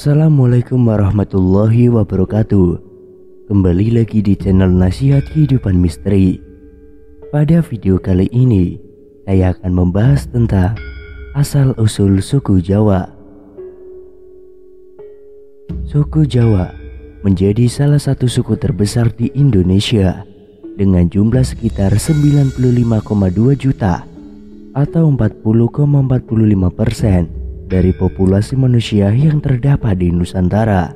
Assalamualaikum warahmatullahi wabarakatuh. Kembali lagi di channel Nasihat Kehidupan Misteri. Pada video kali ini saya akan membahas tentang asal-usul suku Jawa. Suku Jawa menjadi salah satu suku terbesar di Indonesia dengan jumlah sekitar 95,2 juta atau 40,45% dari populasi manusia yang terdapat di Nusantara.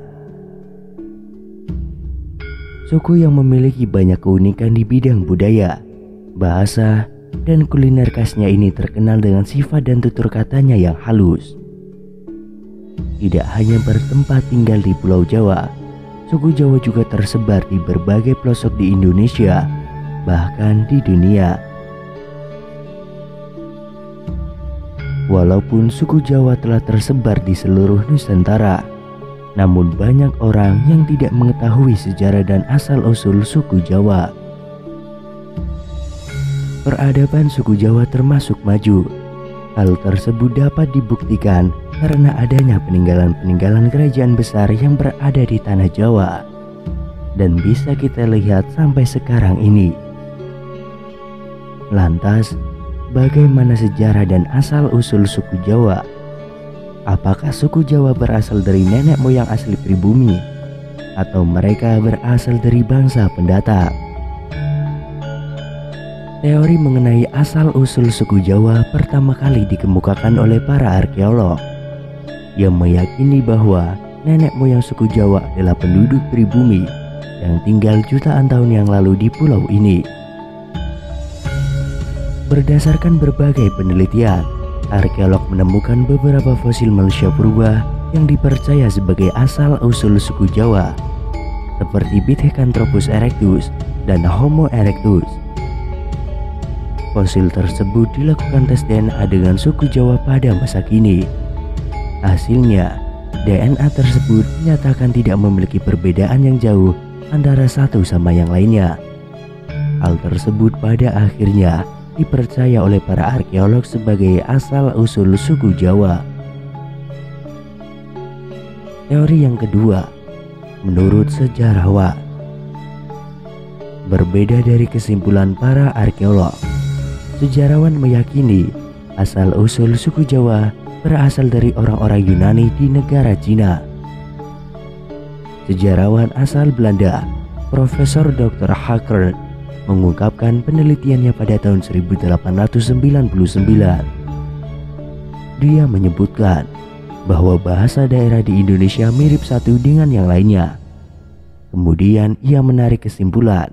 Suku yang memiliki banyak keunikan di bidang budaya, bahasa, dan kuliner khasnya ini terkenal dengan sifat dan tutur katanya yang halus. Tidak hanya bertempat tinggal di Pulau Jawa, suku Jawa juga tersebar di berbagai pelosok di Indonesia, bahkan di dunia. Walaupun suku Jawa telah tersebar di seluruh Nusantara, namun banyak orang yang tidak mengetahui sejarah dan asal-usul suku Jawa. Peradaban suku Jawa termasuk maju. Hal tersebut dapat dibuktikan karena adanya peninggalan-peninggalan kerajaan besar yang berada di tanah Jawa, dan bisa kita lihat sampai sekarang ini. Lantas, bagaimana sejarah dan asal-usul suku Jawa? Apakah suku Jawa berasal dari nenek moyang asli pribumi, atau mereka berasal dari bangsa pendatang? Teori mengenai asal-usul suku Jawa pertama kali dikemukakan oleh para arkeolog yang meyakini bahwa nenek moyang suku Jawa adalah penduduk pribumi yang tinggal jutaan tahun yang lalu di pulau ini. Berdasarkan berbagai penelitian, arkeolog menemukan beberapa fosil manusia purba yang dipercaya sebagai asal-usul suku Jawa, seperti Pithecanthropus erectus dan Homo erectus. Fosil tersebut dilakukan tes DNA dengan suku Jawa pada masa kini. Hasilnya, DNA tersebut dinyatakan tidak memiliki perbedaan yang jauh antara satu sama yang lainnya. Hal tersebut pada akhirnya dipercaya oleh para arkeolog sebagai asal-usul suku Jawa. Teori yang kedua, menurut sejarawan. Berbeda dari kesimpulan para arkeolog, sejarawan meyakini asal-usul suku Jawa berasal dari orang-orang Yunani di negara Cina. Sejarawan asal Belanda, Profesor Dr. Hacker, mengungkapkan penelitiannya pada tahun 1899. Dia menyebutkan bahwa bahasa daerah di Indonesia mirip satu dengan yang lainnya. Kemudian ia menarik kesimpulan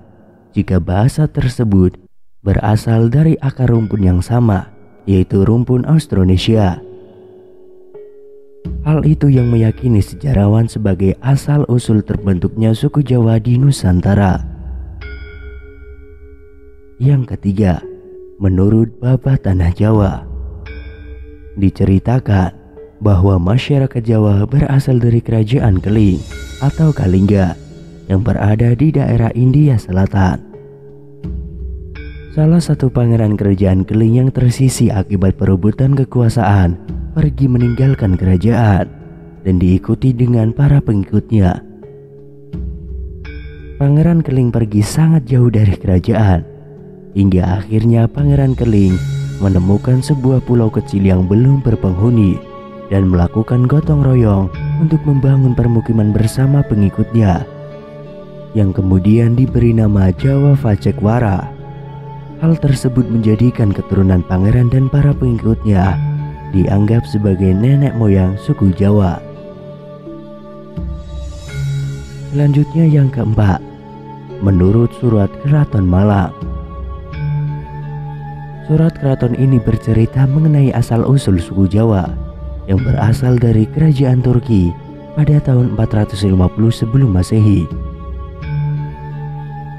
jika bahasa tersebut berasal dari akar rumpun yang sama, yaitu rumpun Austronesia. Hal itu yang meyakini sejarawan sebagai asal-usul terbentuknya suku Jawa di Nusantara. Yang ketiga, menurut Babah Tanah Jawa, diceritakan bahwa masyarakat Jawa berasal dari kerajaan Keling atau Kalingga yang berada di daerah India Selatan. Salah satu pangeran kerajaan Keling yang tersisih akibat perebutan kekuasaan pergi meninggalkan kerajaan dan diikuti dengan para pengikutnya. Pangeran Keling pergi sangat jauh dari kerajaan, hingga akhirnya Pangeran Keling menemukan sebuah pulau kecil yang belum berpenghuni dan melakukan gotong royong untuk membangun permukiman bersama pengikutnya, yang kemudian diberi nama Jawa Pacekwara. Hal tersebut menjadikan keturunan pangeran dan para pengikutnya dianggap sebagai nenek moyang suku Jawa. Selanjutnya yang keempat, menurut Surat Keraton Malang. Surat keraton ini bercerita mengenai asal-usul suku Jawa yang berasal dari kerajaan Turki pada tahun 450 sebelum Masehi.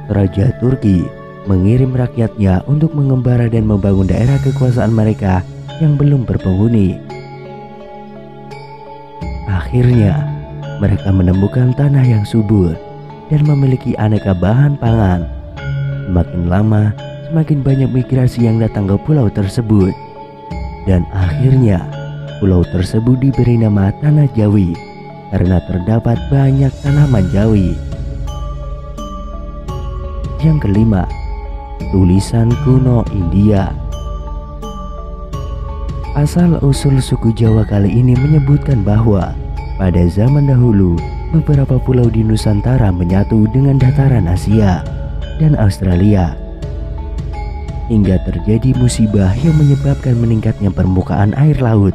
Raja Turki mengirim rakyatnya untuk mengembara dan membangun daerah kekuasaan mereka yang belum berpenghuni. Akhirnya, mereka menemukan tanah yang subur dan memiliki aneka bahan pangan. Semakin lama, semakin banyak migrasi yang datang ke pulau tersebut, dan akhirnya pulau tersebut diberi nama Tanah Jawi karena terdapat banyak tanaman jawi. Yang kelima, tulisan kuno India. Asal-usul suku Jawa kali ini menyebutkan bahwa pada zaman dahulu beberapa pulau di Nusantara menyatu dengan dataran Asia dan Australia, hingga terjadi musibah yang menyebabkan meningkatnya permukaan air laut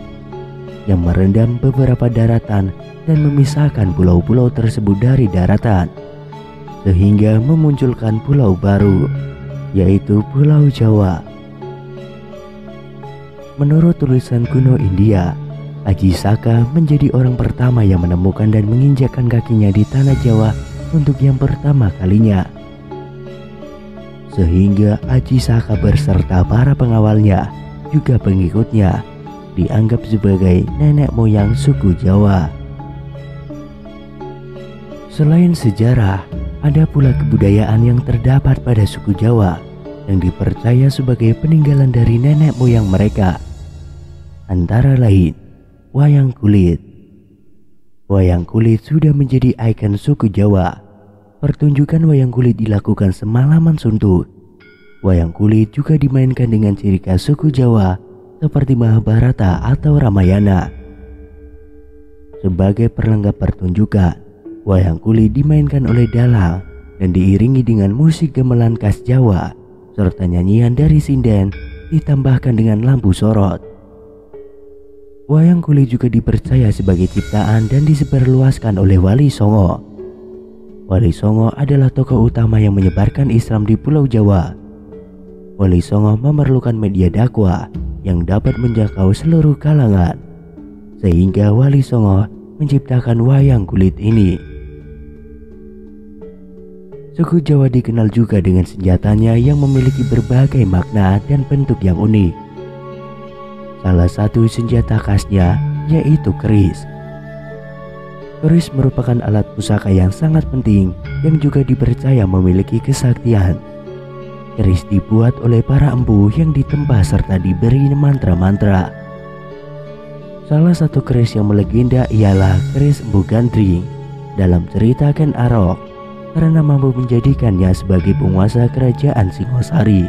yang merendam beberapa daratan dan memisahkan pulau-pulau tersebut dari daratan, sehingga memunculkan pulau baru, yaitu Pulau Jawa. Menurut tulisan kuno India, Aji Saka menjadi orang pertama yang menemukan dan menginjakkan kakinya di tanah Jawa untuk yang pertama kalinya, sehingga Aji Saka berserta para pengawalnya juga pengikutnya dianggap sebagai nenek moyang suku Jawa. Selain sejarah, ada pula kebudayaan yang terdapat pada suku Jawa yang dipercaya sebagai peninggalan dari nenek moyang mereka. Antara lain, wayang kulit. Wayang kulit sudah menjadi ikon suku Jawa. Pertunjukan wayang kulit dilakukan semalaman suntuk. Wayang kulit juga dimainkan dengan ciri khas suku Jawa seperti Mahabharata atau Ramayana. Sebagai perlengkap pertunjukan, wayang kulit dimainkan oleh dalang dan diiringi dengan musik gamelan khas Jawa serta nyanyian dari sinden ditambahkan dengan lampu sorot. Wayang kulit juga dipercaya sebagai ciptaan dan disebarluaskan oleh Wali Songo. Wali Songo adalah tokoh utama yang menyebarkan Islam di Pulau Jawa. Wali Songo memerlukan media dakwah yang dapat menjangkau seluruh kalangan, sehingga Wali Songo menciptakan wayang kulit ini. Suku Jawa dikenal juga dengan senjatanya yang memiliki berbagai makna dan bentuk yang unik. Salah satu senjata khasnya yaitu keris. Keris merupakan alat pusaka yang sangat penting yang juga dipercaya memiliki kesaktian. Keris dibuat oleh para empu yang ditempa serta diberi mantra-mantra. Salah satu keris yang melegenda ialah keris Empu Gandring dalam cerita Ken Arok, karena mampu menjadikannya sebagai penguasa kerajaan Singosari.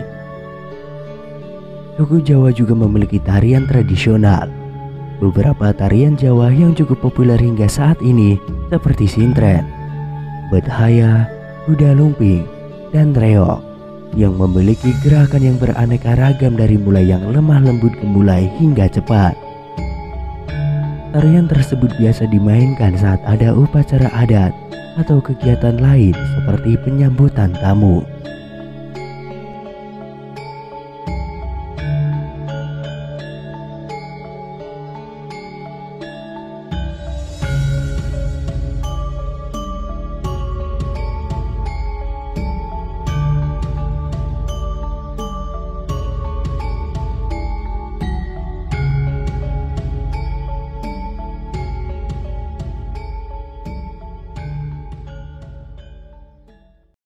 Suku Jawa juga memiliki tarian tradisional. Beberapa tarian Jawa yang cukup populer hingga saat ini seperti sintren, bedhaya, kuda lumping, dan reog yang memiliki gerakan yang beraneka ragam dari mulai yang lemah lembut ke mulai hingga cepat. Tarian tersebut biasa dimainkan saat ada upacara adat atau kegiatan lain seperti penyambutan tamu.